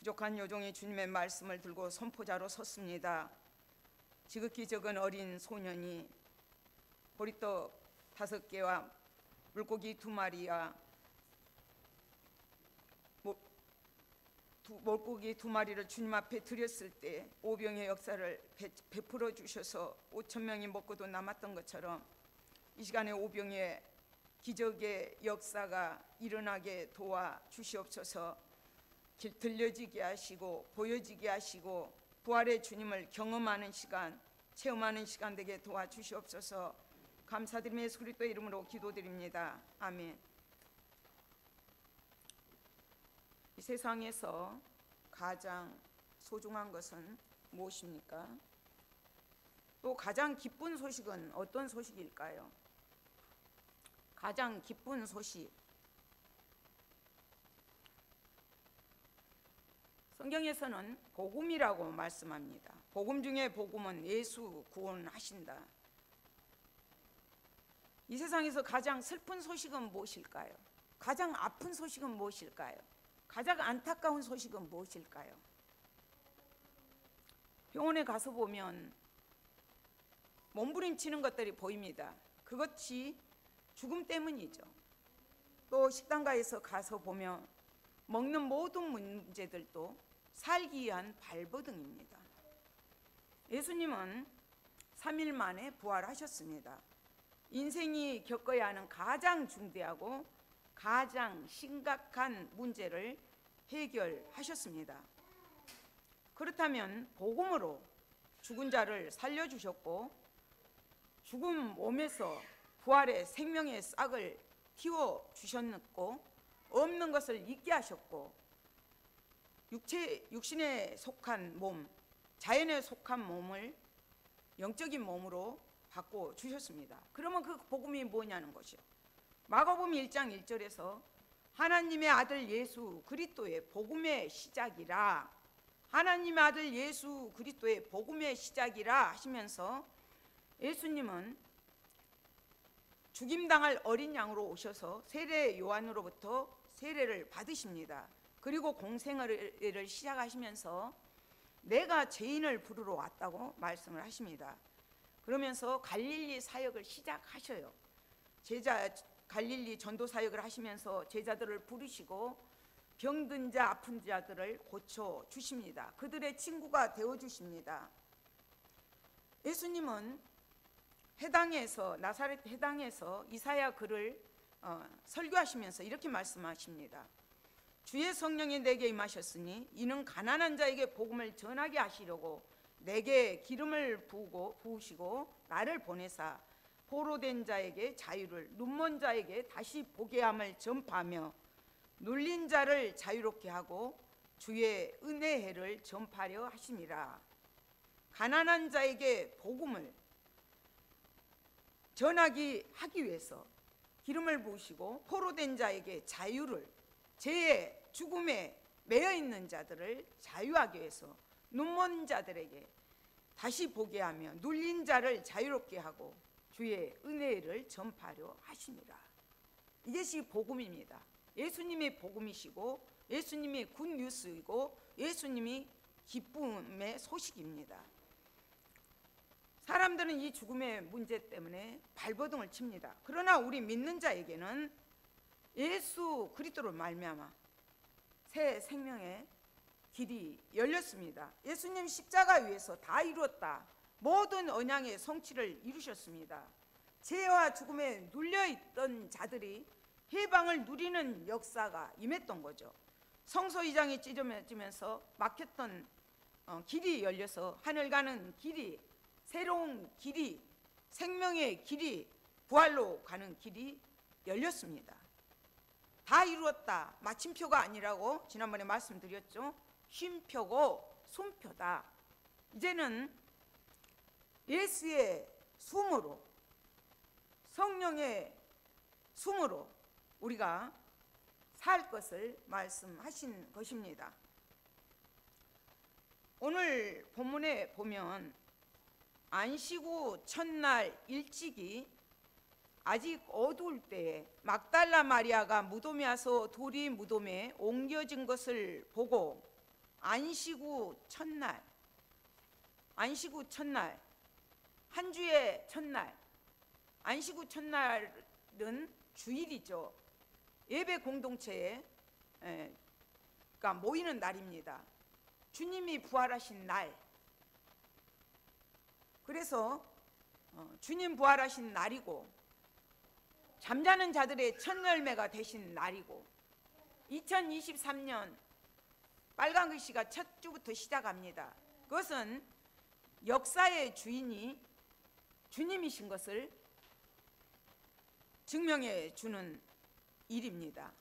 부족한 요종이 주님의 말씀을 들고 선포자로 섰습니다. 지극히 적은 어린 소년이 보리떡 5개와 물고기 2마리와 물고기 2마리를 주님 앞에 드렸을 때 오병의 역사를 베풀어 주셔서 5,000명이 먹고도 남았던 것처럼 이 시간에 오병의 기적의 역사가 일어나게 도와 주시옵소서. 들려지게 하시고 보여지게 하시고 부활의 주님을 경험하는 시간, 체험하는 시간 되게 도와주시옵소서. 감사드리며 예수 그리스도의 이름으로 기도드립니다. 아멘. 이 세상에서 가장 소중한 것은 무엇입니까? 또 가장 기쁜 소식은 어떤 소식일까요? 가장 기쁜 소식, 성경에서는 복음이라고 말씀합니다. 복음 중에 복음은 예수 구원하신다. 이 세상에서 가장 슬픈 소식은 무엇일까요? 가장 아픈 소식은 무엇일까요? 가장 안타까운 소식은 무엇일까요? 병원에 가서 보면 몸부림치는 것들이 보입니다. 그것이 죽음 때문이죠. 또 식당가에서 가서 보면 먹는 모든 문제들도 살기 위한 발버둥입니다. 예수님은 3일 만에 부활하셨습니다. 인생이 겪어야 하는 가장 중대하고 가장 심각한 문제를 해결하셨습니다. 그렇다면 복음으로 죽은 자를 살려주셨고 죽은 몸에서 부활의 생명의 싹을 틔워주셨고 없는 것을 있게 하셨고 육신에 속한 몸, 자연에 속한 몸을 영적인 몸으로 바꿔주셨습니다. 그러면 그 복음이 뭐냐는 것이요. 마가복음 1장 1절에서 하나님의 아들 예수 그리스도의 복음의 시작이라, 하나님의 아들 예수 그리스도의 복음의 시작이라 하시면서 예수님은 죽임당할 어린 양으로 오셔서 세례 요한으로부터 세례를 받으십니다. 그리고 공생애를 시작하시면서 내가 죄인을 부르러 왔다고 말씀을 하십니다. 그러면서 갈릴리 사역을 시작하셔요. 갈릴리 전도 사역을 하시면서 제자들을 부르시고 병든 자 아픈 자들을 고쳐 주십니다. 그들의 친구가 되어 주십니다. 예수님은 나사렛 회당에서 이사야 글을 설교하시면서 이렇게 말씀하십니다. 주의 성령이 내게 임하셨으니 이는 가난한 자에게 복음을 전하게 하시려고 내게 기름을 부으시고 나를 보내사 포로된 자에게 자유를, 눈먼 자에게 다시 보게 함을 전파하며 눌린 자를 자유롭게 하고 주의 은혜의 해를 전파하려 하심이라. 가난한 자에게 복음을 전하기 하기 위해서 기름을 부으시고 포로된 자에게 자유를, 죄의 죽음에 매여 있는 자들을 자유하기 위해서 눈먼 자들에게 다시 보게 하며 눌린 자를 자유롭게 하고 주의 은혜를 전파하려 하심이라. 이것이 복음입니다. 예수님이 복음이시고 예수님이 굿뉴스이고 예수님이 기쁨의 소식입니다. 사람들은 이 죽음의 문제 때문에 발버둥을 칩니다. 그러나 우리 믿는 자에게는 예수 그리스도로 말미암아 새 생명의 길이 열렸습니다. 예수님 십자가 위에서 다 이루었다. 모든 언약의 성취를 이루셨습니다. 죄와 죽음에 눌려있던 자들이 해방을 누리는 역사가 임했던 거죠. 성소 2장이 찢어지면서 막혔던 길이 열려서 하늘 가는 길이, 새로운 길이, 생명의 길이, 부활로 가는 길이 열렸습니다. 다 이루었다. 마침표가 아니라고 지난번에 말씀드렸죠. 쉼표고 손표다. 이제는 예수의 숨으로, 성령의 숨으로 우리가 살 것을 말씀하신 것입니다. 오늘 본문에 보면 안식 후 첫날 일찍이 아직 어두울 때에 막달라 마리아가 무덤에 와서 돌이 무덤에 옮겨진 것을 보고 안식 후 첫날, 한 주의 첫날, 안식 후 첫날은 주일이죠. 예배 공동체에 모이는 날입니다. 주님이 부활하신 날. 그래서 주님 부활하신 날이고, 잠자는 자들의 첫 열매가 되신 날이고, 2023년 빨간 글씨가 첫 주부터 시작합니다. 그것은 역사의 주인이 주님이신 것을 증명해 주는 일입니다.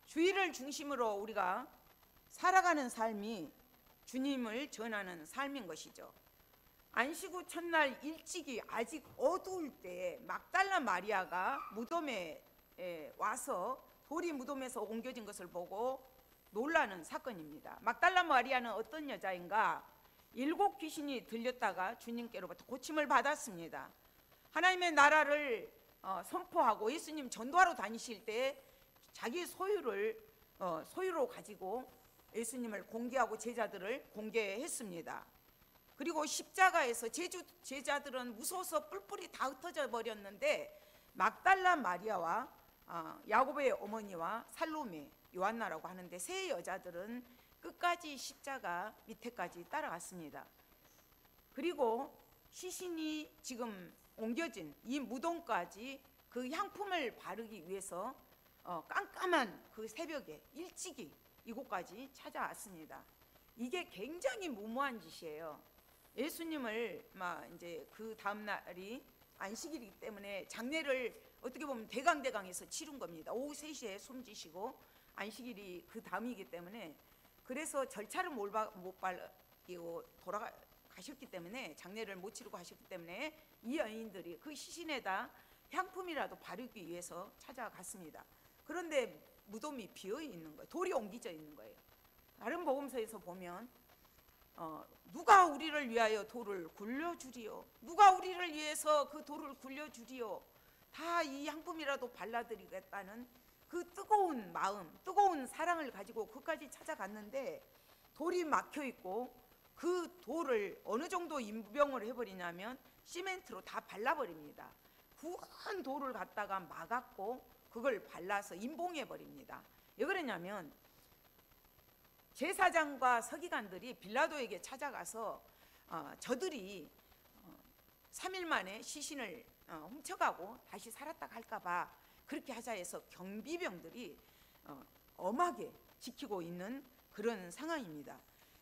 주일을 중심으로 우리가 살아가는 삶이 주님을 전하는 삶인 것이죠. 안식 후 첫날 일찍이 아직 어두울 때에 막달라 마리아가 무덤에 와서 돌이 무덤에서 옮겨진 것을 보고 놀라는 사건입니다. 막달라 마리아는 어떤 여자인가? 7 귀신이 들렸다가 주님께로부터 고침을 받았습니다. 하나님의 나라를 선포하고 예수님 전도하러 다니실 때 자기 소유로 가지고 예수님을 공개하고 제자들을 공개했습니다. 그리고 십자가에서 제자들은 무서워서 뿔뿔이 다 흩어져 버렸는데, 막달라 마리아와 야고보의 어머니와 살로메, 요한나라고 하는데 세 여자들은 끝까지 십자가 밑에까지 따라갔습니다. 그리고 시신이 지금 옮겨진 이 무덤까지 그 향품을 바르기 위해서 깜깜한 그 새벽에 일찍이 이곳까지 찾아왔습니다. 이게 굉장히 무모한 짓이에요. 예수님을 이제 그 다음 날이 안식일이기 때문에 장례를 어떻게 보면 대강대강해서 치른 겁니다. 오후 3시에 숨지시고 안식일이 그 다음이기 때문에, 그래서 절차를 못 밟고 돌아가셨기 때문에, 장례를 못 치르고 하셨기 때문에 이 여인들이 그 시신에다 향품이라도 바르기 위해서 찾아갔습니다. 그런데 무덤이 비어 있는 거예요. 돌이 옮겨져 있는 거예요. 다른 복음서에서 보면 누가 우리를 위하여 돌을 굴려주리요, 누가 우리를 위해서 그 돌을 굴려주리요, 다 이 향품이라도 발라드리겠다는 그 뜨거운 마음, 뜨거운 사랑을 가지고 그까지 찾아갔는데, 돌이 막혀 있고 그 돌을 어느 정도 임병을 해버리냐면 시멘트로 다 발라버립니다. 굵은 돌을 갖다가 막았고 그걸 발라서 임봉해버립니다. 왜 그러냐면 제사장과 서기관들이 빌라도에게 찾아가서 저들이 3일 만에 시신을 훔쳐가고 다시 살았다 할까봐 그렇게 하자 해서 경비병들이 엄하게 지키고 있는 그런 상황입니다.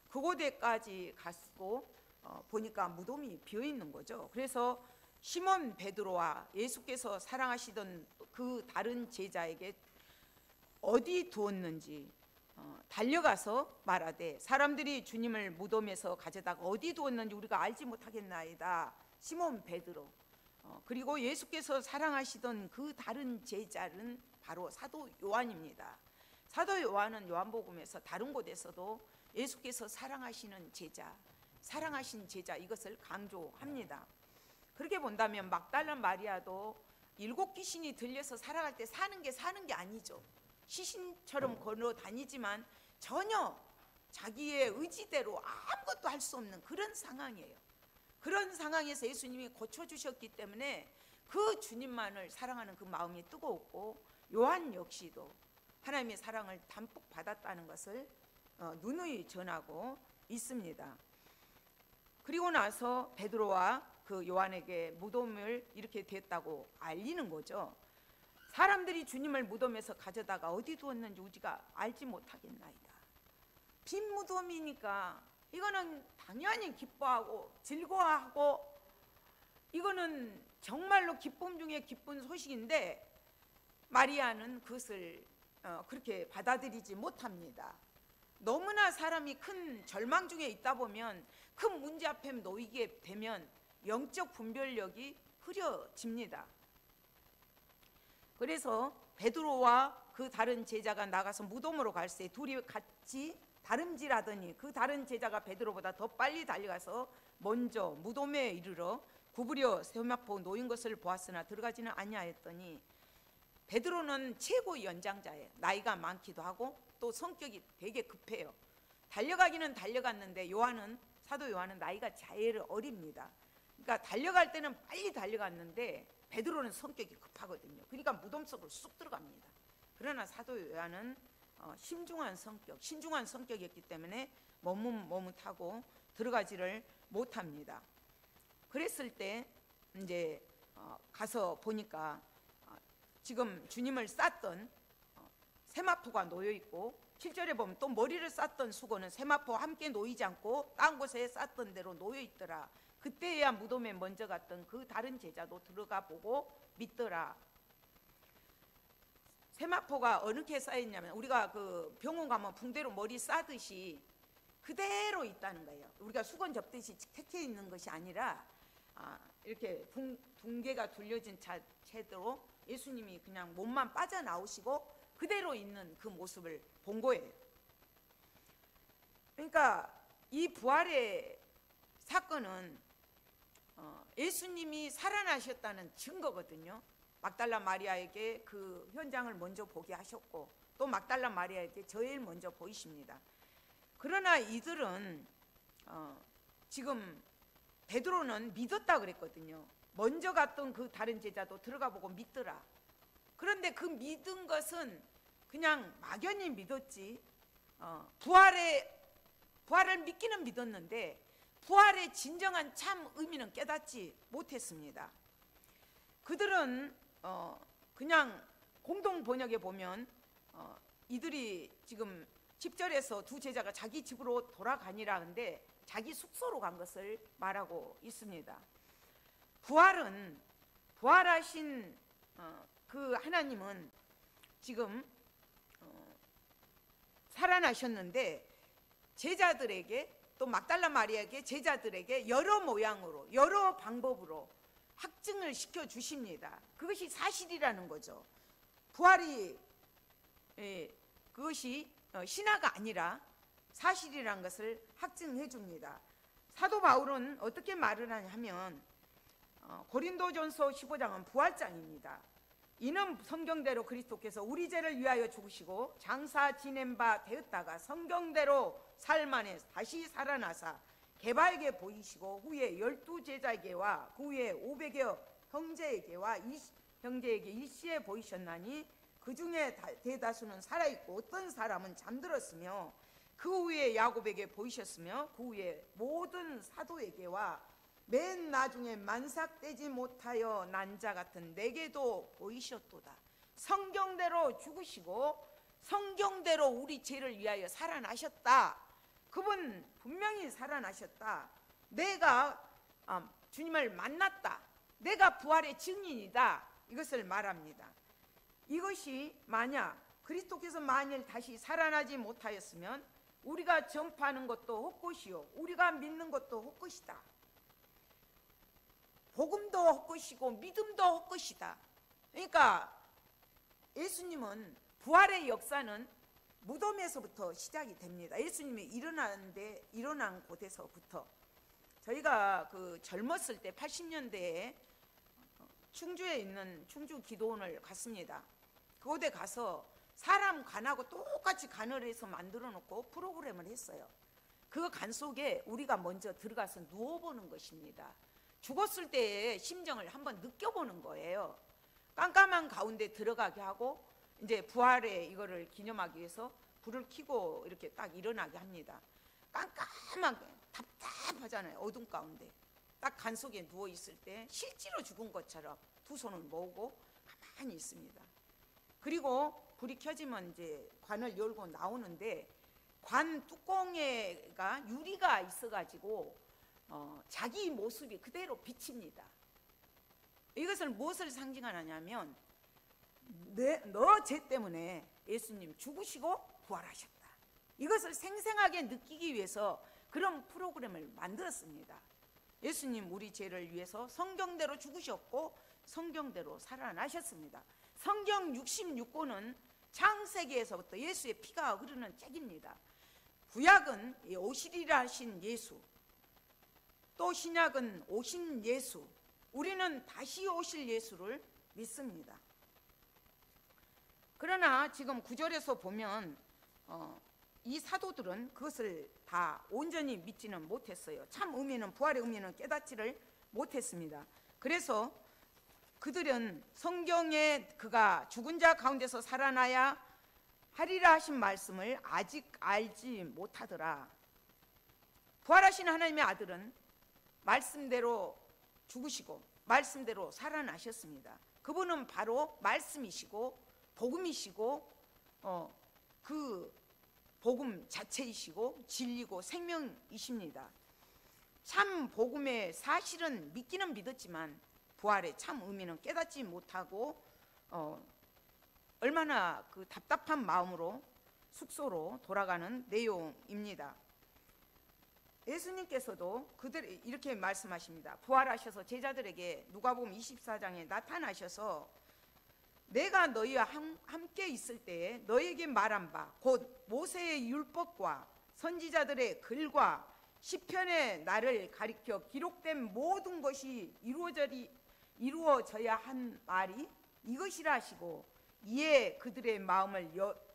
그곳에까지 갔고 보니까 무덤이 비어 있는 거죠. 그래서 시몬 베드로와 예수께서 사랑하시던 그 다른 제자에게 어디 두었는지 달려가서 말하되, 사람들이 주님을 무덤에서 가져다가 어디 두었는지 우리가 알지 못하겠나이다. 시몬 베드로, 그리고 예수께서 사랑하시던 그 다른 제자는 바로 사도 요한입니다. 사도 요한은 요한복음에서 다른 곳에서도 예수께서 사랑하시는 제자, 사랑하신 제자, 이것을 강조합니다. 그렇게 본다면 막달라 마리아도 7 귀신이 들려서 살아갈 때 사는 게 아니죠. 시신처럼 걸어 다니지만 전혀 자기의 의지대로 아무것도 할 수 없는 그런 상황이에요. 그런 상황에서 예수님이 고쳐주셨기 때문에 그 주님만을 사랑하는 그 마음이 뜨거웠고, 요한 역시도 하나님의 사랑을 담뿍 받았다는 것을 누누이 전하고 있습니다. 그리고 나서 베드로와 그 요한에게 무덤을 이렇게 됐다고 알리는 거죠. 사람들이 주님을 무덤에서 가져다가 어디 두었는지 우리가 알지 못하겠나이다. 빈 무덤이니까 이거는 당연히 기뻐하고 즐거워하고, 이거는 정말로 기쁨 중에 기쁜 소식인데 마리아는 그것을 그렇게 받아들이지 못합니다. 너무나 사람이 큰 절망 중에 있다 보면, 큰 문제 앞에 놓이게 되면 영적 분별력이 흐려집니다. 그래서 베드로와 그 다른 제자가 나가서 무덤으로 갈새 둘이 같이 다름질하더니 그 다른 제자가 베드로보다 더 빨리 달려가서 먼저 무덤에 이르러 구부려 세마포 놓인 것을 보았으나 들어가지는 아니하였더니, 베드로는 최고 연장자예요. 나이가 많기도 하고 또 성격이 되게 급해요. 달려가기는 달려갔는데 사도 요한은 나이가 제일 어립니다. 그러니까 달려갈 때는 빨리 달려갔는데 베드로는 성격이 급하거든요. 그러니까 무덤 속으로 쑥 들어갑니다. 그러나 사도 요한은 신중한 성격이었기 때문에 머뭇머뭇하고 들어가지를 못합니다. 그랬을 때 이제 가서 보니까 지금 주님을 쌌던 세마포가 놓여 있고, 7절에 보면 또 머리를 쌌던 수고는 세마포와 함께 놓이지 않고 딴 곳에 쌌던 대로 놓여 있더라. 그때야 무덤에 먼저 갔던 그 다른 제자도 들어가 보고 믿더라. 세마포가 어떻게 쌓였냐면, 우리가 그 병원 가면 붕대로 머리 싸듯이 그대로 있다는 거예요. 우리가 수건 접듯이 택해 있는 것이 아니라 이렇게 붕괴가 둘려진 채로 예수님이 그냥 몸만 빠져나오시고 그대로 있는 그 모습을 본 거예요. 그러니까 이 부활의 사건은 예수님이 살아나셨다는 증거거든요. 막달라 마리아에게 그 현장을 먼저 보게 하셨고, 또 막달라 마리아에게 제일 먼저 보이십니다. 그러나 이들은 지금 베드로는 믿었다 그랬거든요. 먼저 갔던 그 다른 제자도 들어가 보고 믿더라. 그런데 그 믿은 것은 그냥 막연히 믿었지, 부활을 믿기는 믿었는데 부활의 진정한 참 의미는 깨닫지 못했습니다. 그들은 그냥 공동 번역에 보면 이들이 지금 10절에서 두 제자가 자기 집으로 돌아가니라 하는데 자기 숙소로 간 것을 말하고 있습니다. 부활하신 그 하나님은 지금 살아나셨는데 제자들에게, 또 막달라 마리아에게, 제자들에게 여러 모양으로 여러 방법으로 확증을 시켜 주십니다. 그것이 사실이라는 거죠. 부활이 그것이 신화가 아니라 사실이라는 것을 확증해 줍니다. 사도 바울은 어떻게 말을 하냐면 고린도전서 15장은 부활장입니다. 이는 성경대로 그리스도께서 우리 죄를 위하여 죽으시고 장사 지낸 바 되었다가 성경대로 삶 안에 다시 살아나사 게바에게 보이시고 후에 12제자에게와 그 후에 500여 형제에게와 형제에게 일시에 보이셨나니 그 중에 대다수는 살아있고 어떤 사람은 잠들었으며 그 후에 야곱에게 보이셨으며 그 후에 모든 사도에게와 맨 나중에 만삭되지 못하여 난 자 같은 내게도 보이셨도다. 성경대로 죽으시고 성경대로 우리 죄를 위하여 살아나셨다. 그분 분명히 살아나셨다. 내가 주님을 만났다. 내가 부활의 증인이다. 이것을 말합니다. 이것이 만약 그리스도께서 만일 다시 살아나지 못하였으면 우리가 전파하는 것도 헛것이요 우리가 믿는 것도 헛것이다. 복음도 헛것이고 믿음도 헛것이다. 그러니까 예수님은 부활의 역사는 무덤에서부터 시작이 됩니다. 예수님이 일어난 곳에서부터. 저희가 그 젊었을 때 80년대에 충주에 있는 충주 기도원을 갔습니다. 그곳에 가서 사람 간하고 똑같이 간을 해서 만들어 놓고 프로그램을 했어요. 그 간 속에 우리가 먼저 들어가서 누워보는 것입니다. 죽었을 때의 심정을 한번 느껴보는 거예요. 깜깜한 가운데 들어가게 하고 이제 부활의 이거를 기념하기 위해서 불을 켜고 이렇게 딱 일어나게 합니다. 깜깜하게 답답하잖아요. 어둠 가운데 딱 간 속에 누워 있을 때 실제로 죽은 것처럼 두 손을 모으고 가만히 있습니다. 그리고 불이 켜지면 이제 관을 열고 나오는데 관 뚜껑에가 유리가 있어가지고 자기 모습이 그대로 비칩니다. 이것을 무엇을 상징하냐면 너 죄 때문에 예수님 죽으시고 부활하셨다. 이것을 생생하게 느끼기 위해서 그런 프로그램을 만들었습니다. 예수님 우리 죄를 위해서 성경대로 죽으셨고 성경대로 살아나셨습니다. 성경 66권은 창세기에서부터 예수의 피가 흐르는 책입니다. 구약은 오시리라 하신 예수, 또 신약은 오신 예수, 우리는 다시 오실 예수를 믿습니다. 그러나 지금 9절에서 보면 이 사도들은 그것을 다 온전히 믿지는 못했어요. 참 의미는, 부활의 의미는 깨닫지를 못했습니다. 그래서 그들은 성경에 그가 죽은 자 가운데서 살아나야 하리라 하신 말씀을 아직 알지 못하더라. 부활하신 하나님의 아들은 말씀대로 죽으시고 말씀대로 살아나셨습니다. 그분은 바로 말씀이시고 복음이시고 그 복음 자체이시고 진리고 생명이십니다. 참 복음의 사실은 믿기는 믿었지만 부활의 참 의미는 깨닫지 못하고 얼마나 그 답답한 마음으로 숙소로 돌아가는 내용입니다. 예수님께서도 그들 이렇게 말씀하십니다. 부활하셔서 제자들에게 누가복음 24장에 나타나셔서 내가 너희와 함께 있을 때에 너희에게 말한 바 곧 모세의 율법과 선지자들의 글과 시편의 나를 가리켜 기록된 모든 것이 이루어져야 한 말이 이것이라 하시고 이에 그들의 마음을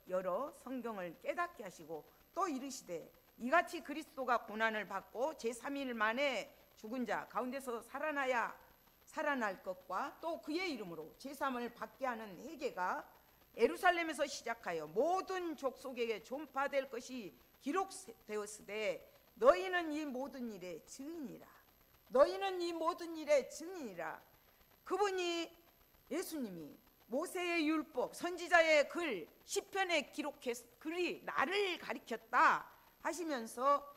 열어 성경을 깨닫게 하시고 또 이르시되 이같이 그리스도가 고난을 받고 제3일 만에 죽은 자 가운데서 살아날 것과 또 그의 이름으로 제3을 받게 하는 회개가 예루살렘에서 시작하여 모든 족속에게 전파될 것이 기록되었으되 너희는 이 모든 일의 증인이라. 너희는 이 모든 일의 증인이라. 그분이 예수님이 모세의 율법, 선지자의 글, 시편에 기록했 글이 나를 가리켰다 하시면서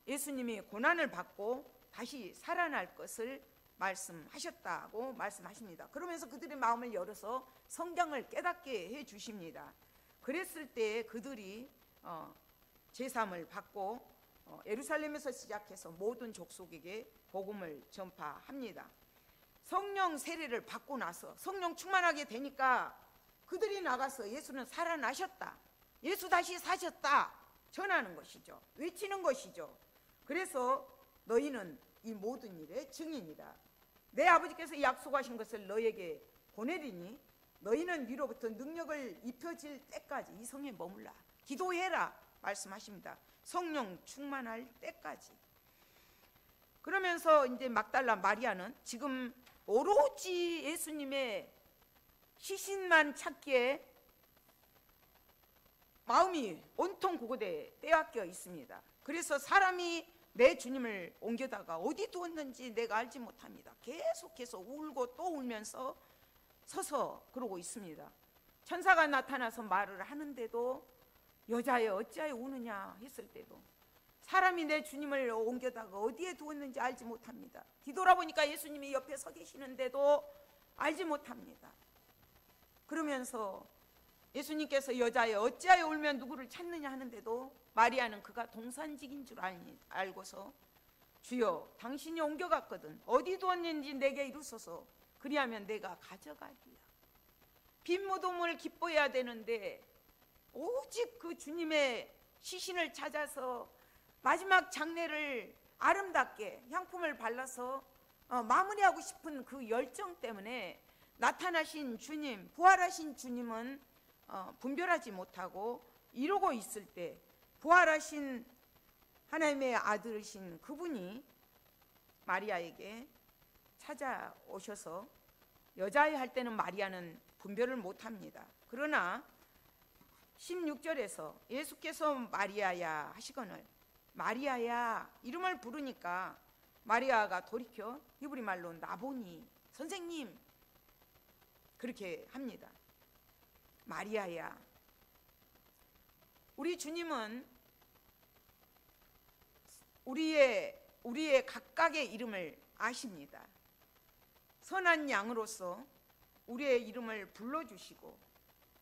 예수님이 고난을 받고 다시 살아날 것을 말씀하셨다고 말씀하십니다. 그러면서 그들의 마음을 열어서 성경을 깨닫게 해 주십니다. 그랬을 때 그들이 제3을 받고 예루살렘에서 시작해서 모든 족속에게 복음을 전파합니다. 성령 세례를 받고 나서 성령 충만하게 되니까 그들이 나가서 예수는 살아나셨다, 예수 다시 사셨다 전하는 것이죠. 외치는 것이죠. 그래서 너희는 이 모든 일의 증인이다. 내 아버지께서 약속하신 것을 너희에게 보내리니 너희는 위로부터 능력을 입혀질 때까지 이 성에 머물라. 기도해라 말씀하십니다. 성령 충만할 때까지. 그러면서 이제 막달라 마리아는 지금 오로지 예수님의 시신만 찾기에 마음이 온통 그곳에 빼앗겨 있습니다. 그래서 사람이 내 주님을 옮겨다가 어디 두었는지 내가 알지 못합니다. 계속해서 울고 또 울면서 서서 그러고 있습니다. 천사가 나타나서 말을 하는데도 여자여 어찌하여 우느냐 했을 때도 사람이 내 주님을 옮겨다가 어디에 두었는지 알지 못합니다. 뒤돌아보니까 예수님이 옆에 서 계시는데도 알지 못합니다. 그러면서 예수님께서 여자여 어찌하여 울면 누구를 찾느냐 하는데도 마리아는 그가 동산직인 줄 알고서 주여 당신이 옮겨갔거든 어디 두었는지 내게 이루소서 그리하면 내가 가져가리라. 빈 무덤을 기뻐해야 되는데 오직 그 주님의 시신을 찾아서 마지막 장례를 아름답게 향품을 발라서 마무리하고 싶은 그 열정 때문에 나타나신 주님, 부활하신 주님은 분별하지 못하고 이러고 있을 때 부활하신 하나님의 아들이신 그분이 마리아에게 찾아오셔서 여자애 할 때는 마리아는 분별을 못합니다. 그러나 16절에서 예수께서 마리아야 하시거늘 마리아야 이름을 부르니까 마리아가 돌이켜 히브리 말로 나보니 선생님 그렇게 합니다. 마리아야. 우리 주님은 우리의 각각의 이름을 아십니다. 선한 양으로서 우리의 이름을 불러주시고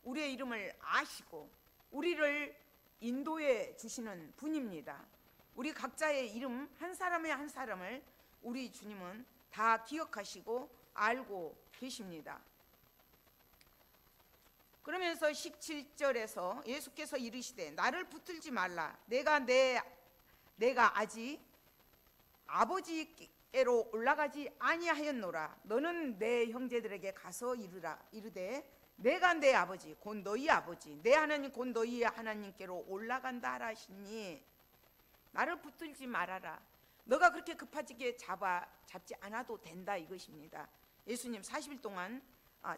우리의 이름을 아시고 우리를 인도해 주시는 분입니다. 우리 각자의 이름 한 사람의 한 사람을 우리 주님은 다 기억하시고 알고 계십니다. 그러면서 17절에서 예수께서 이르시되 나를 붙들지 말라. 내가 아직 아버지께로 올라가지 아니하였노라. 너는 내 형제들에게 가서 이르되 내가 내 아버지 곧 너희 아버지 내 하나님 곧 너희 하나님께로 올라간다 하시니 나를 붙들지 말아라. 너가 그렇게 급하게 잡지 않아도 된다 이것입니다. 예수님 40일 동안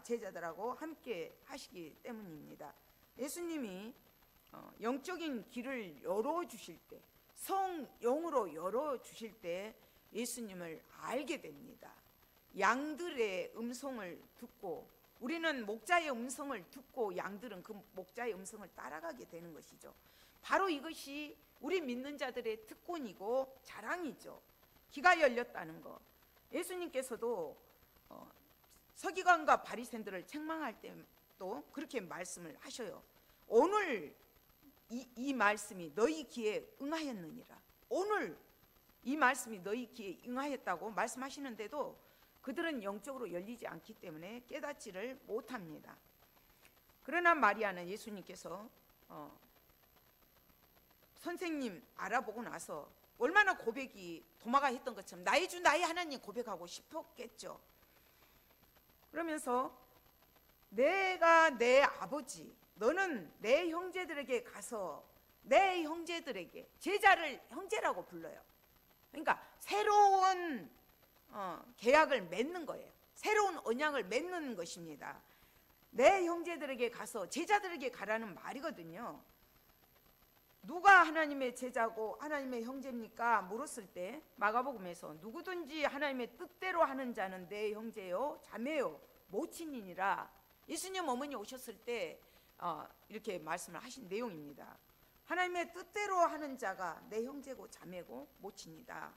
제자들하고 함께 하시기 때문입니다. 예수님이 영적인 길을 열어주실 때, 성령으로 열어주실 때 예수님을 알게 됩니다. 양들의 음성을 듣고, 우리는 목자의 음성을 듣고 양들은 그 목자의 음성을 따라가게 되는 것이죠. 바로 이것이 우리 믿는 자들의 특권이고 자랑이죠. 귀가 열렸다는 것. 예수님께서도 서기관과 바리새인들을 책망할 때도 그렇게 말씀을 하셔요. 오늘 이 말씀이 너희 귀에 응하였느니라. 오늘 이 말씀이 너희 귀에 응하였다고 말씀하시는데도 그들은 영적으로 열리지 않기 때문에 깨닫지를 못합니다. 그러나 마리아는 예수님께서 선생님 알아보고 나서 얼마나 고백이 도마가 했던 것처럼 나의 주 나의 하나님 고백하고 싶었겠죠. 그러면서 내가 내 아버지, 너는 내 형제들에게 가서 내 형제들에게, 제자를 형제라고 불러요. 그러니까 새로운 계약을 맺는 거예요. 새로운 언약을 맺는 것입니다. 내 형제들에게 가서, 제자들에게 가라는 말이거든요. 누가 하나님의 제자고 하나님의 형제입니까? 물었을 때 마가복음에서 누구든지 하나님의 뜻대로 하는 자는 내 형제요 자매요 모친이니라. 예수님 어머니 오셨을 때 이렇게 말씀을 하신 내용입니다. 하나님의 뜻대로 하는 자가 내 형제고 자매고 모친이다.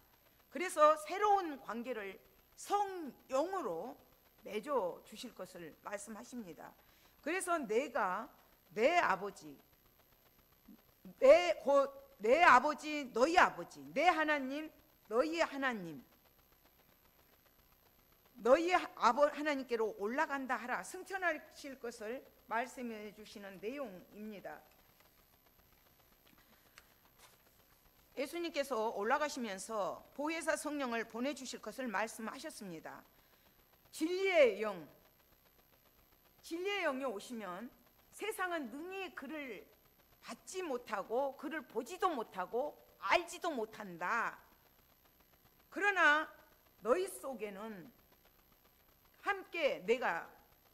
그래서 새로운 관계를 성령으로 맺어 주실 것을 말씀하십니다. 그래서 내가 내 아버지, 내 아버지 너희 아버지, 내 하나님 너희 하나님, 너희 하나님께로 올라간다 하라 승천하실 것을 말씀해 주시는 내용입니다. 예수님께서 올라가시면서 보혜사 성령을 보내주실 것을 말씀하셨습니다. 진리의 영이 오시면 세상은 능히 그를 받지 못하고 그를 보지도 못하고 알지도 못한다. 그러나 너희 속에는 함께 내가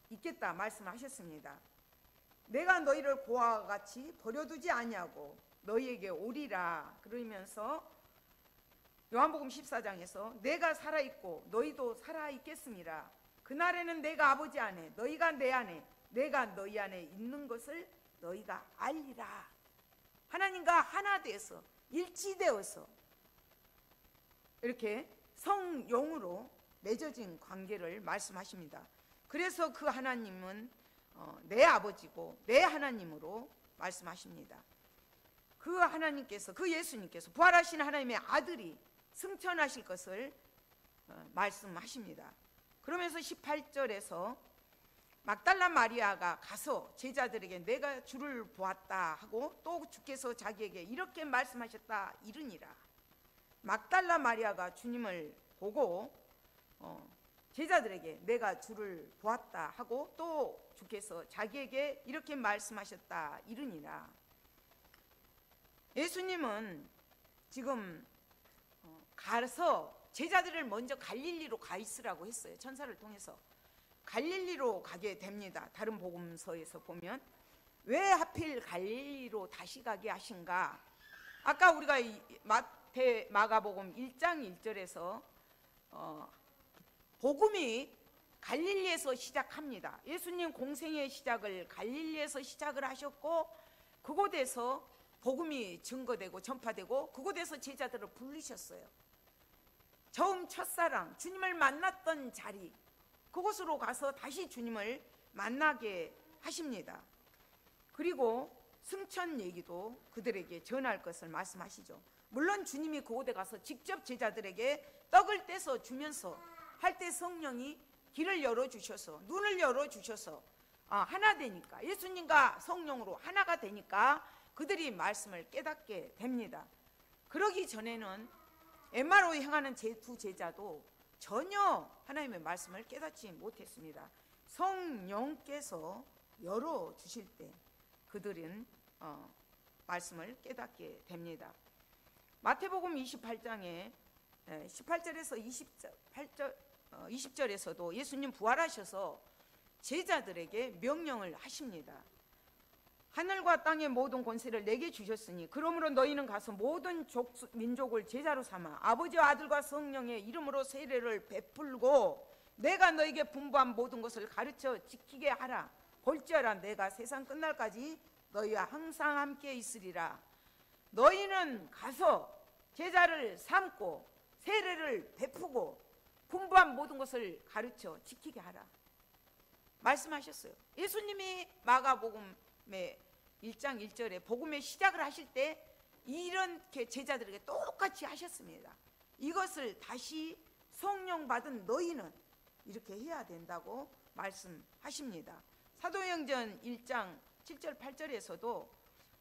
있겠다 말씀하셨습니다. 내가 너희를 고아와 같이 버려두지 아니하고 너희에게 오리라. 그러면서 요한복음 14장에서 내가 살아있고 너희도 살아있겠습니다. 그날에는 내가 아버지 안에 너희가 내 안에 내가 너희 안에 있는 것을 너희가 알리라. 하나님과 하나 되어서 일치되어서 이렇게 성령으로 맺어진 관계를 말씀하십니다. 그래서 그 하나님은 내 아버지고 내 하나님으로 말씀하십니다. 그 하나님께서, 그 예수님께서 부활하신 하나님의 아들이 승천하실 것을 말씀하십니다. 그러면서 18절에서 막달라 마리아가 가서 제자들에게 내가 주를 보았다 하고 또 주께서 자기에게 이렇게 말씀하셨다 이르니라. 막달라 마리아가 주님을 보고 제자들에게 내가 주를 보았다 하고 또 주께서 자기에게 이렇게 말씀하셨다 이르니라. 예수님은 지금 가서 제자들을 먼저 갈릴리로 가 있으라고 했어요. 천사를 통해서 갈릴리로 가게 됩니다. 다른 복음서에서 보면 왜 하필 갈릴리로 다시 가게 하신가? 아까 우리가 마가복음 1장 1절에서 복음이 갈릴리에서 시작합니다. 예수님 공생의 시작을 갈릴리에서 시작을 하셨고 그곳에서 복음이 증거되고 전파되고 그곳에서 제자들을 부르셨어요. 처음 첫사랑 주님을 만났던 자리, 그곳으로 가서 다시 주님을 만나게 하십니다. 그리고 승천 얘기도 그들에게 전할 것을 말씀하시죠. 물론 주님이 그곳에 가서 직접 제자들에게 떡을 떼서 주면서 할 때 성령이 길을 열어주셔서 눈을 열어주셔서 하나 되니까, 예수님과 성령으로 하나가 되니까 그들이 말씀을 깨닫게 됩니다. 그러기 전에는 엠마오로 향하는 두 제자도 전혀 하나님의 말씀을 깨닫지 못했습니다. 성령께서 열어 주실 때 그들은 말씀을 깨닫게 됩니다. 마태복음 28장에 18절에서 20절에서도 예수님 부활하셔서 제자들에게 명령을 하십니다. 하늘과 땅의 모든 권세를 내게 주셨으니 그러므로 너희는 가서 모든 민족을 제자로 삼아 아버지와 아들과 성령의 이름으로 세례를 베풀고 내가 너에게 분부한 모든 것을 가르쳐 지키게 하라. 볼지어라 내가 세상 끝날까지 너희와 항상 함께 있으리라. 너희는 가서 제자를 삼고 세례를 베푸고 분부한 모든 것을 가르쳐 지키게 하라 말씀하셨어요. 예수님이 마가복음의 1장 1절에 복음의 시작을 하실 때 이렇게 제자들에게 똑같이 하셨습니다. 이것을 다시 성령 받은 너희는 이렇게 해야 된다고 말씀하십니다. 사도행전 1장 7절 8절에서도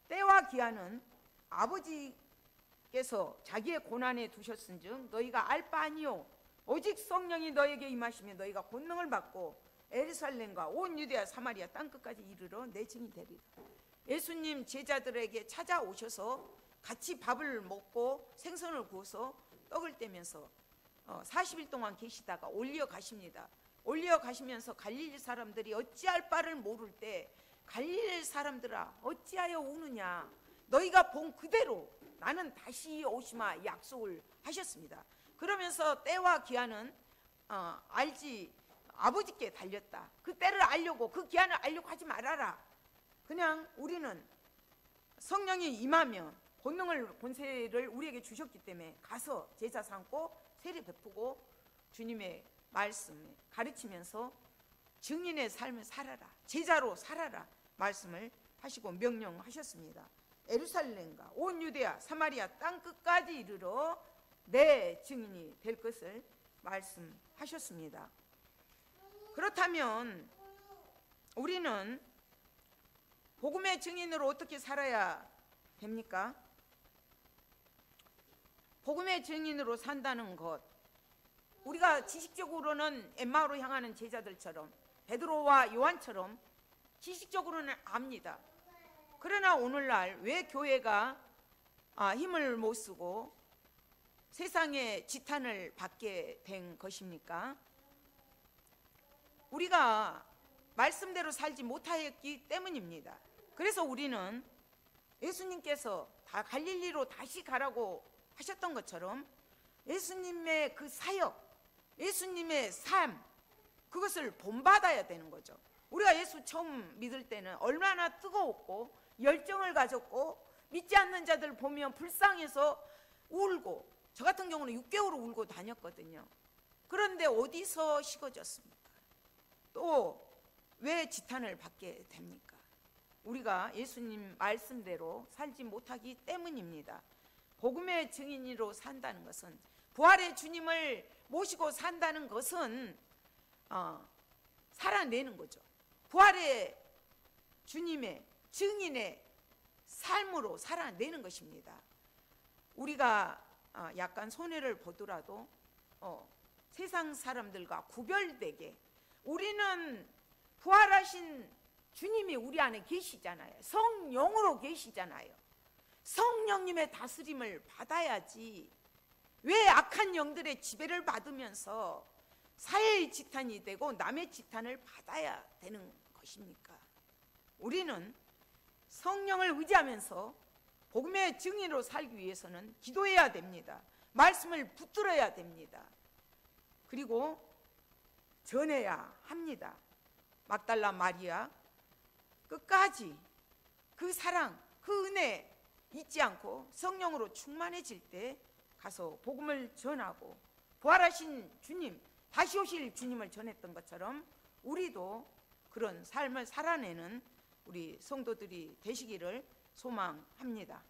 때와 기한은 아버지께서 자기의 고난에 두셨은즉 너희가 알 바 아니요 오직 성령이 너에게 임하시면 너희가 권능을 받고 예루살렘과 온 유대아 사마리아 땅끝까지 이르러 내 증인이 되리라. 예수님 제자들에게 찾아오셔서 같이 밥을 먹고 생선을 구워서 떡을 떼면서 40일 동안 계시다가 올려 가십니다. 올려 가시면서 갈릴리 사람들이 어찌할 바를 모를 때 갈릴리 사람들아 어찌하여 우느냐 너희가 본 그대로 나는 다시 오시마 약속을 하셨습니다. 그러면서 때와 기한은 알지 아버지께 달렸다. 그 때를 알려고 그 기한을 알려고 하지 말아라. 그냥 우리는 성령이 임하면 권세를 우리에게 주셨기 때문에 가서 제자 삼고 세례 베푸고 주님의 말씀을 가르치면서 증인의 삶을 살아라. 제자로 살아라 말씀을 하시고 명령하셨습니다. 예루살렘과 온 유대아 사마리아 땅끝까지 이르러 내 증인이 될 것을 말씀하셨습니다. 그렇다면 우리는 복음의 증인으로 어떻게 살아야 됩니까? 복음의 증인으로 산다는 것, 우리가 지식적으로는 엠마오로 향하는 제자들처럼 베드로와 요한처럼 지식적으로는 압니다. 그러나 오늘날 왜 교회가 힘을 못 쓰고 세상의 지탄을 받게 된 것입니까? 우리가 말씀대로 살지 못하였기 때문입니다. 그래서 우리는 예수님께서 다 갈릴리로 다시 가라고 하셨던 것처럼 예수님의 그 사역, 예수님의 삶, 그것을 본받아야 되는 거죠. 우리가 예수 처음 믿을 때는 얼마나 뜨거웠고 열정을 가졌고 믿지 않는 자들 보면 불쌍해서 울고, 저 같은 경우는 6개월 울고 다녔거든요. 그런데 어디서 식어졌습니까? 또 왜 지탄을 받게 됩니까? 우리가 예수님 말씀대로 살지 못하기 때문입니다. 복음의 증인으로 산다는 것은, 부활의 주님을 모시고 산다는 것은 살아내는 거죠. 부활의 주님의 증인의 삶으로 살아내는 것입니다. 우리가 약간 손해를 보더라도 세상 사람들과 구별되게, 우리는 부활하신 주님이 우리 안에 계시잖아요. 성령으로 계시잖아요. 성령님의 다스림을 받아야지 왜 악한 영들의 지배를 받으면서 사회의 지탄이 되고 남의 지탄을 받아야 되는 것입니까? 우리는 성령을 의지하면서 복음의 증인으로 살기 위해서는 기도해야 됩니다. 말씀을 붙들어야 됩니다. 그리고 전해야 합니다. 막달라 마리아 끝까지 그 사랑, 그 은혜 잊지 않고 성령으로 충만해질 때 가서 복음을 전하고 부활하신 주님, 다시 오실 주님을 전했던 것처럼 우리도 그런 삶을 살아내는 우리 성도들이 되시기를 소망합니다.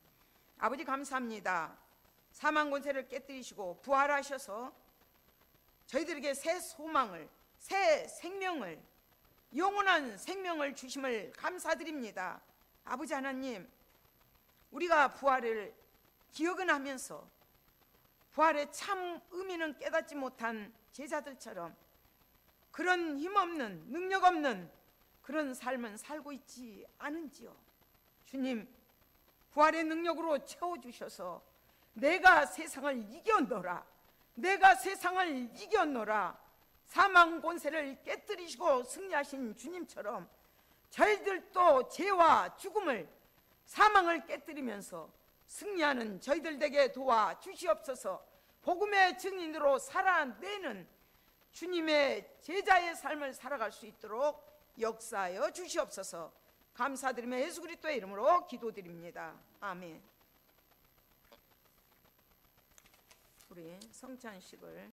아버지 감사합니다. 사망 권세를 깨뜨리시고 부활하셔서 저희들에게 새 소망을, 새 생명을, 영원한 생명을 주심을 감사드립니다. 아버지 하나님, 우리가 부활을 기억은 하면서 부활의 참 의미는 깨닫지 못한 제자들처럼 그런 힘없는, 능력 없는 그런 삶은 살고 있지 않은지요? 주님, 부활의 능력으로 채워주셔서 내가 세상을 이겨노라, 내가 세상을 이겨노라, 사망 권세를 깨뜨리시고 승리하신 주님처럼 저희들도 죄와 죽음을, 사망을 깨뜨리면서 승리하는 저희들 되게 도와주시옵소서. 복음의 증인으로 살아내는 주님의 제자의 삶을 살아갈 수 있도록 역사하여 주시옵소서. 감사드리며 예수 그리스도의 이름으로 기도드립니다. 아멘. 우리 성찬식을